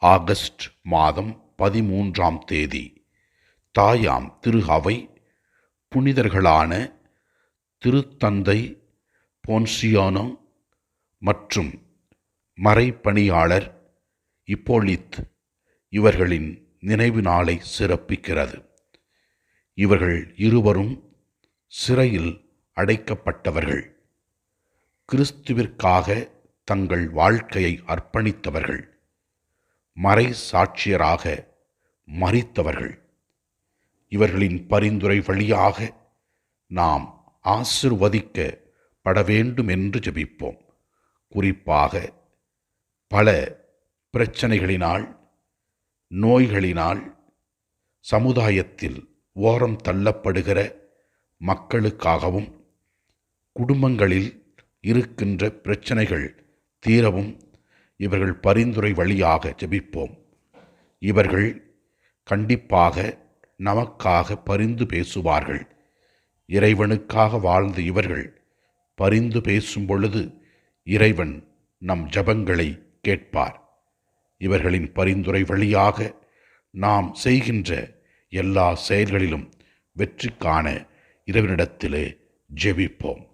August மாதம் 13ஆம் தேதி தாயாம் திரு அவை புனிதர்களான திருத்தந்தை போன்சியானோ மற்றும் மறைப்பணியாளர் இப்போலித் இவர்களின் நினைவு நாளை சிறப்பிக்கிறது. இவர்கள் இருவரும் சிறையில் அடைக்கப்பட்டவர்கள். கிறிஸ்துவிற்காக தங்கள் வாழ்க்கையை அர்ப்பணித்தவர்கள். மறை சாட்சியராக மரித்தவர்கள். இவர்களின் பரிந்துரை வழியாக நாம் ஆசிர்வதிக்கப்பட வேண்டும் என்று ஜெபிப்போம். குறிப்பாக பல பிரச்சனைகளினால், நோய்களினால் சமுதாயத்தில் ஓரம் தள்ளப்படுகிற மக்களுக்காகவும், குடும்பங்களில் இருக்கின்ற பிரச்சனைகள் தீரவும் இவர்கள் பரிந்துரை வழியாக ஜெபிப்போம். இவர்கள் கண்டிப்பாக நமக்காக பரிந்து பேசுவார்கள். இறைவனுக்காக வாழ்ந்த இவர்கள் பரிந்து பேசும் பொழுது இறைவன் நம் ஜெபங்களை கேட்பார். இவர்களின் பரிந்துரை வழியாக நாம் செய்கின்ற எல்லா செயல்களிலும் வெற்றி காண இறைவனிடத்திலே ஜெபிப்போம்.